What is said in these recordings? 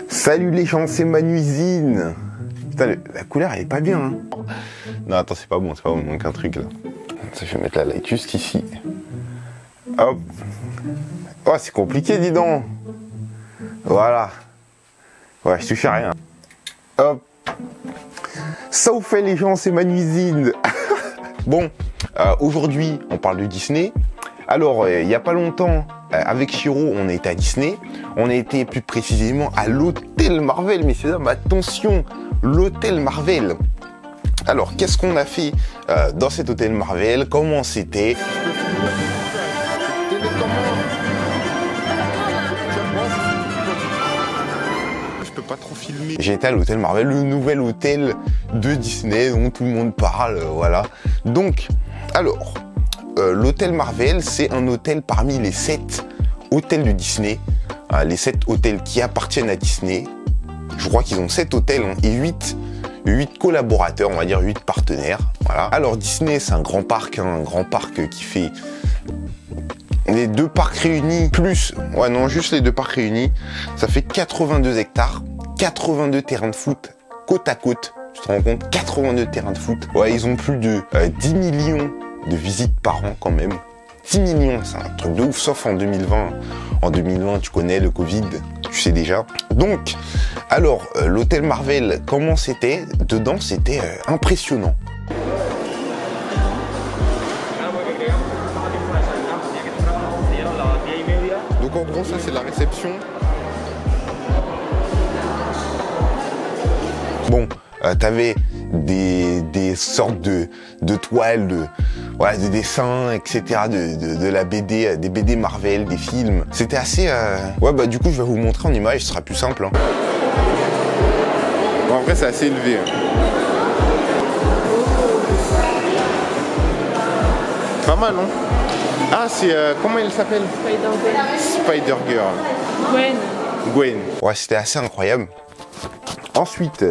Salut les gens, c'est Manuisine. Putain, la couleur elle est pas bien hein. Non attends, c'est pas bon, il manque un truc là. Ça, je vais mettre la light juste ici. Hop. Oh c'est compliqué dis donc. Voilà. Ouais, je touche à rien. Hop. Ça vous fait les gens, c'est Manuisine. Bon, aujourd'hui on parle de Disney. Alors, il n'y a pas longtemps, avec Chiro, on a été à Disney. On a été plus précisément à l'hôtel Marvel, messieurs dames, attention, l'hôtel Marvel. Alors, qu'est-ce qu'on a fait dans cet hôtel Marvel? Comment c'était? Je peux pas trop filmer. J'ai été à l'hôtel Marvel, le nouvel hôtel de Disney dont tout le monde parle, voilà. Donc, alors... l'hôtel Marvel, c'est un hôtel parmi les 7 hôtels de Disney. Les 7 hôtels qui appartiennent à Disney. Je crois qu'ils ont 7 hôtels hein, et 8 collaborateurs, on va dire 8 partenaires. Voilà. Alors Disney, c'est un grand parc qui fait les 2 parcs réunis, plus, ouais non, juste les 2 parcs réunis. Ça fait 82 hectares, 82 terrains de foot côte à côte. Tu te rends compte? 82 terrains de foot. Ouais, ils ont plus de 10 millions de visites par an quand même. 10 millions, c'est un truc de ouf, sauf en 2020. En 2020, tu connais le Covid, tu sais déjà. Donc, alors, l'hôtel Marvel, comment c'était? Dedans, c'était impressionnant. Donc en gros, ça c'est la réception. Bon, t'avais des sortes de toiles, de dessins, etc. de la BD, des BD Marvel, des films. C'était assez... Ouais, bah du coup, je vais vous montrer en image, ce sera plus simple. Hein. Bon, en vrai, c'est assez élevé. Hein. Pas mal, hein. Ah, c'est... comment elle s'appelle? Spider-Girl. Gwen. Ouais, c'était assez incroyable. Ensuite...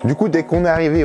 du coup, dès qu'on est arrivé,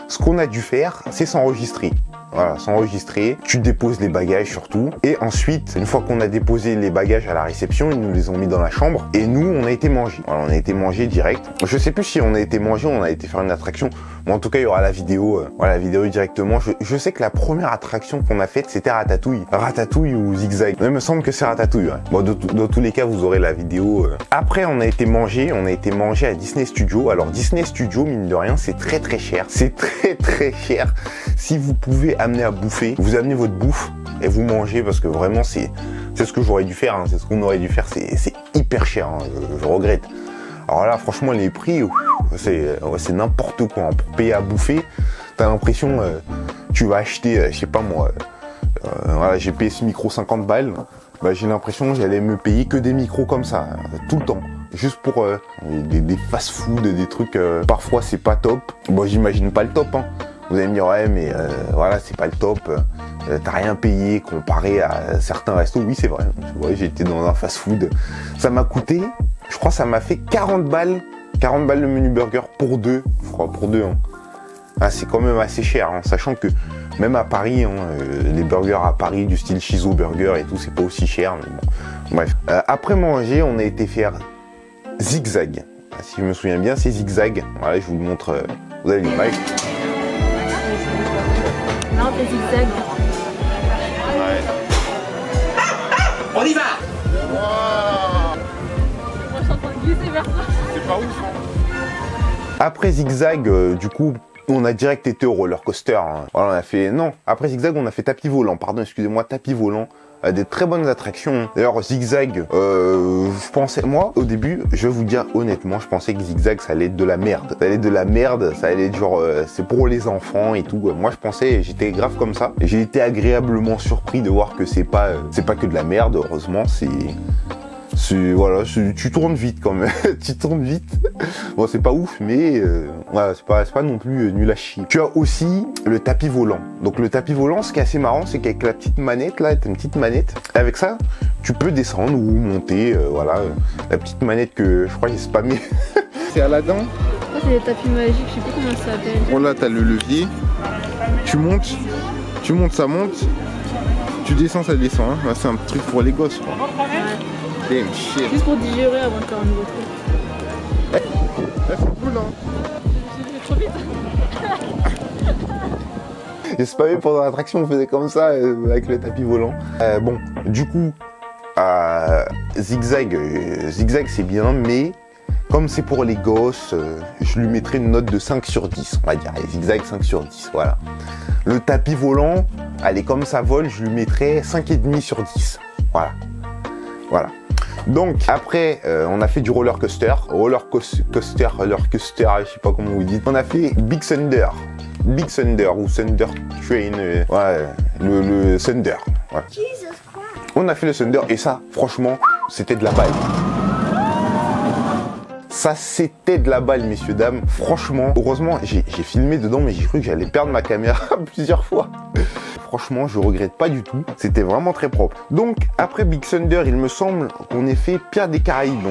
ce qu'on a dû faire, c'est s'enregistrer. Voilà, s'enregistrer. Tu déposes les bagages surtout. Et ensuite, une fois qu'on a déposé les bagages à la réception, ils nous les ont mis dans la chambre. Et nous, on a été manger. Voilà, on a été manger direct. Je sais plus si on a été manger ou on a été faire une attraction. Mais en tout cas, il y aura la vidéo. Voilà, la vidéo directement. Je sais que la première attraction qu'on a faite, c'était Ratatouille. Ratatouille ou Zigzag. Il me semble que c'est Ratatouille. Ouais. Bon, dans tous les cas, vous aurez la vidéo. Après, on a été manger à Disney Studio. Alors, Disney Studio, mine de rien, c'est très très cher. C'est très très cher. Si vous pouvez amener à bouffer, vous amenez votre bouffe et vous mangez parce que vraiment c'est ce que j'aurais dû faire, hein, c'est ce qu'on aurait dû faire, c'est hyper cher, hein, je regrette. Alors là franchement les prix, c'est n'importe quoi, hein. Pour payer à bouffer, t'as l'impression, tu vas acheter, je sais pas moi, voilà, j'ai payé ce micro 50 balles, bah, j'ai l'impression que j'allais me payer que des micros comme ça, tout le temps. Juste pour des fast-food, des trucs, parfois c'est pas top. Bon, j'imagine pas le top, hein. Vous allez me dire, ouais, mais voilà, c'est pas le top. T'as rien payé comparé à certains restos. Oui, c'est vrai. J'ai été dans un fast-food. Ça m'a coûté, je crois, ça m'a fait 40 balles. 40 balles le menu burger pour 2. Je crois, pour 2. Hein. Ah, c'est quand même assez cher, hein, sachant que même à Paris, hein, les burgers à Paris du style Chizo Burger et tout, c'est pas aussi cher. Mais bon. Bref. Après manger, on a été faire Zigzag. Si je me souviens bien, c'est Zigzag. Voilà, je vous le montre. Vous avez l'image. Non, c'est Zigzag. Ouais. On y va. Wow. Moi, je suis en train de glisser vers toi. C'est pas ouf, hein. Après Zigzag, du coup, on a direct été au roller coaster. Hein. Voilà, on a fait... Non, après Zigzag, on a fait tapis volant. Pardon, excusez-moi, tapis volant. Des très bonnes attractions. D'ailleurs, Zigzag, je pensais, moi, au début, je vais vous dire honnêtement, je pensais que Zigzag, ça allait être de la merde. Ça allait être de la merde, ça allait être genre, c'est pour les enfants et tout. Moi, je pensais, j'étais grave comme ça. J'ai été agréablement surpris de voir que c'est pas que de la merde, heureusement, voilà, tu tournes vite quand même, tu tournes vite. Bon, c'est pas ouf, mais voilà, c'est pas non plus nul à chier. Tu as aussi le tapis volant. Donc le tapis volant, ce qui est assez marrant, c'est qu'avec la petite manette, là, t'as une petite manette. Avec ça, tu peux descendre ou monter, voilà. La petite manette que je crois j'ai spammé. C'est Aladdin. Ça, c'est des tapis magiques, je sais plus comment ça s'appelle. Bon, là, t'as le levier. Tu montes, ça monte. tu descends, ça descend. Hein. Là, c'est un truc pour les gosses. Quoi. Ouais. Damn shit. Juste pour digérer avant de faire un nouveau truc. C'est cool, hein. C'est trop vite. J'espère pas pendant l'attraction on faisait comme ça avec le tapis volant. Bon, du coup, Zigzag c'est bien, mais comme c'est pour les gosses, je lui mettrai une note de 5 sur 10, on va dire. Et Zigzag 5 sur 10, voilà. Le tapis volant, allez, comme ça vole, je lui mettrai 5,5 sur 10. Voilà. Voilà. Donc, après, on a fait du roller coaster, je sais pas comment vous dites. On a fait Big Thunder ou Thunder Train, ouais, le Thunder. Ouais. On a fait le Thunder et ça, franchement, c'était de la balle. Ça, c'était de la balle, messieurs, dames. Franchement, heureusement, j'ai filmé dedans, mais j'ai cru que j'allais perdre ma caméra plusieurs fois. Franchement, je regrette pas du tout. C'était vraiment très propre. Donc, après Big Thunder, il me semble qu'on ait fait Pirates des Caraïbes.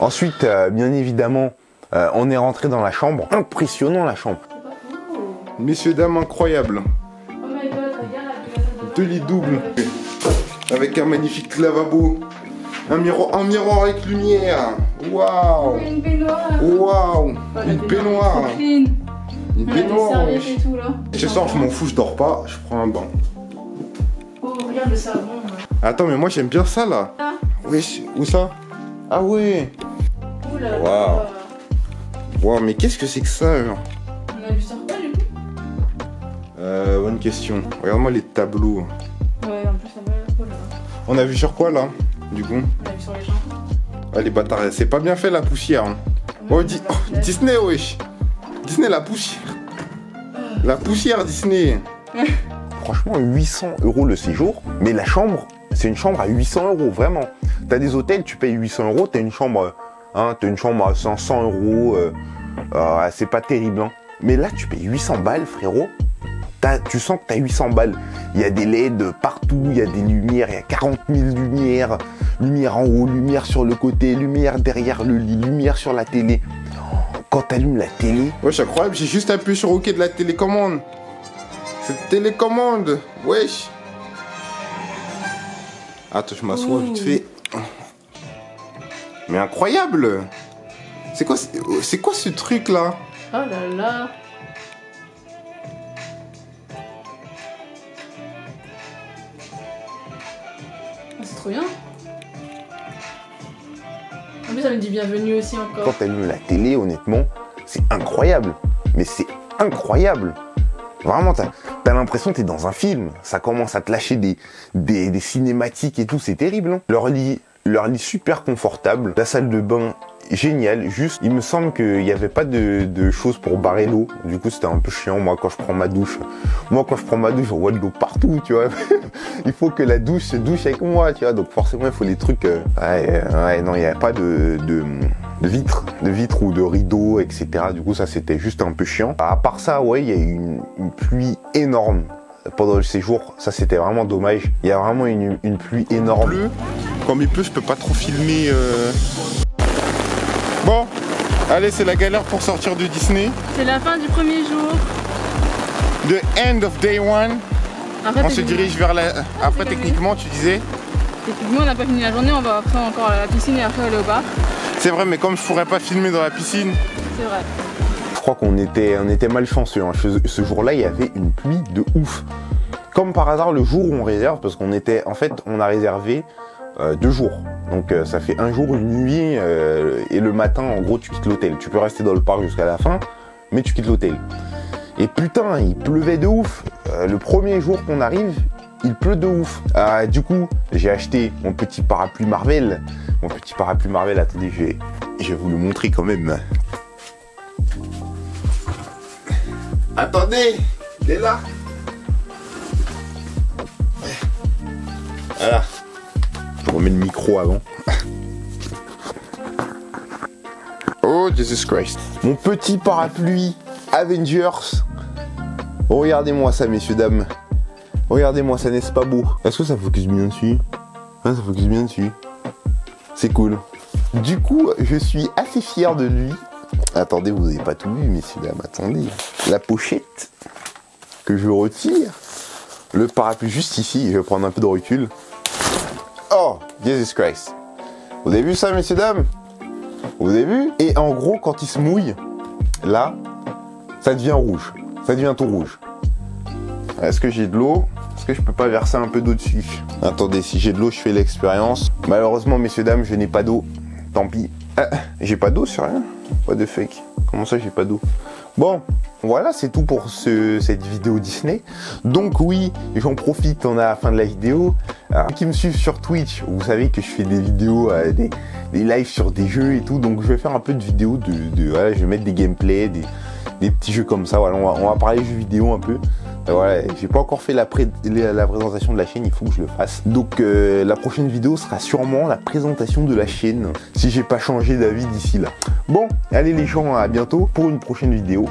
Ensuite, bien évidemment, on est rentré dans la chambre. Impressionnant, la chambre. Messieurs, dames, incroyable. Oh my god, regarde. Deux lits doubles. Avec un magnifique lavabo. Un miroir avec lumière. Waouh. Une baignoire. Waouh. Une baignoire. Une baignoire. Et tout, là. Ce soir, je m'en fous, je dors pas. Je prends un bain. Oh, regarde le savon. Attends, mais moi, j'aime bien ça, là. Ah. Oui, où ça? Ah ouais. Oula. Waouh. Waouh, mais qu'est-ce que c'est que ça, genre? On a vu sur quoi, du coup? Bonne question. Regarde-moi les tableaux. Ouais, en plus, ça va. Oh là. On a vu sur quoi, là, du coup? On a vu sur les gens. Ah, les bâtards, c'est pas bien fait, la poussière. Hein. Oh, Disney, wesh. Disney, la poussière. La poussière, Disney. Franchement, 800 € le séjour. Mais la chambre, c'est une chambre à 800 €, vraiment. T'as des hôtels, tu payes 800 €. T'as une chambre, hein, t'as une chambre à 500 €. C'est pas terrible, hein. Mais là, tu payes 800 balles, frérot. Tu sens que tu as 800 balles. Il y a des LED partout, il y a des lumières, il y a 40 000 lumières. Lumière en haut, lumière sur le côté, lumière derrière le lit, lumière sur la télé. Quand tu allumes la télé... Wesh, incroyable, j'ai juste appuyé sur OK de la télécommande. Cette télécommande, wesh. Attends, je m'assois vite fait. Mais incroyable. C'est quoi ce truc là? Oh là là. C'est trop bien. En plus, ça me dit bienvenue aussi encore. Quand t'allumes la télé, honnêtement, c'est incroyable. Mais c'est incroyable. Vraiment, t'as l'impression que t'es dans un film. Ça commence à te lâcher des cinématiques et tout. C'est terrible. Hein. Leur lit super confortable. La salle de bain géniale. Juste, il me semble qu'il n'y avait pas de choses pour barrer l'eau. Du coup, c'était un peu chiant. Moi, quand je prends ma douche, on voit de l'eau partout, tu vois. Il faut que la douche se douche avec moi, tu vois. Donc, forcément, il faut des trucs... Ouais, non, il n'y avait pas de vitres ou de rideaux, etc. Du coup, ça, c'était juste un peu chiant. À part ça, ouais, il y a eu une pluie énorme pendant le séjour. Ça, c'était vraiment dommage. Il y a vraiment une pluie énorme. Comme il pleut, je peux pas trop filmer... Bon, allez, c'est la galère pour sortir de Disney. C'est la fin du premier jour. The end of day one. On se dirige vers la... Après, techniquement, tu disais? Techniquement, on n'a pas fini la journée, on va après encore à la piscine et après aller au bar. C'est vrai, mais comme je pourrais pas filmer dans la piscine... C'est vrai. Je crois qu'on était malchanceux. Hein. Ce jour-là, il y avait une pluie de ouf. Comme par hasard, le jour où on réserve, parce qu'on était... En fait, on a réservé 2 jours. Donc ça fait un jour, une nuit, et le matin, en gros, tu quittes l'hôtel. Tu peux rester dans le parc jusqu'à la fin, mais tu quittes l'hôtel. Et putain, il pleuvait de ouf. Le premier jour qu'on arrive, il pleut de ouf. Du coup, j'ai acheté mon petit parapluie Marvel. Mon petit parapluie Marvel, attendez, je vais vous le montrer quand même. Attendez, il est là. Voilà. Je remets le micro avant. Oh, Jesus Christ. Mon petit parapluie Avengers. Oh, regardez-moi ça, messieurs, dames. Regardez-moi ça, n'est-ce pas beau? Est-ce que ça focus bien dessus? Ah, ça focus bien dessus. C'est cool. Du coup, je suis assez fier de lui. Attendez, vous n'avez pas tout vu, messieurs, dames. Attendez. La pochette. que je retire le parapluie juste ici. Je vais prendre un peu de recul. Oh, Jesus Christ. Vous avez vu ça, messieurs, dames? Vous avez vu? Et en gros, quand il se mouille, là, ça devient rouge. Ça devient tout rouge. Est-ce que j'ai de l'eau? Est-ce que je peux pas verser un peu d'eau dessus? Attendez, si j'ai de l'eau, je fais l'expérience. Malheureusement, messieurs, dames, je n'ai pas d'eau. Tant pis. J'ai pas d'eau, c'est rien. Pas de fake. Comment ça, j'ai pas d'eau? Bon, voilà, c'est tout pour cette vidéo Disney. Donc oui, j'en profite, on est à la fin de la vidéo. Alors, ceux qui me suivent sur Twitch, vous savez que je fais des vidéos, des lives sur des jeux et tout. Donc je vais faire un peu de vidéos voilà, je vais mettre des gameplays, des petits jeux comme ça. Voilà, on va parler jeux vidéo un peu. Voilà, j'ai pas encore fait la présentation de la chaîne, il faut que je le fasse. Donc la prochaine vidéo sera sûrement la présentation de la chaîne, si j'ai pas changé d'avis d'ici là. Bon, allez les gens, à bientôt pour une prochaine vidéo.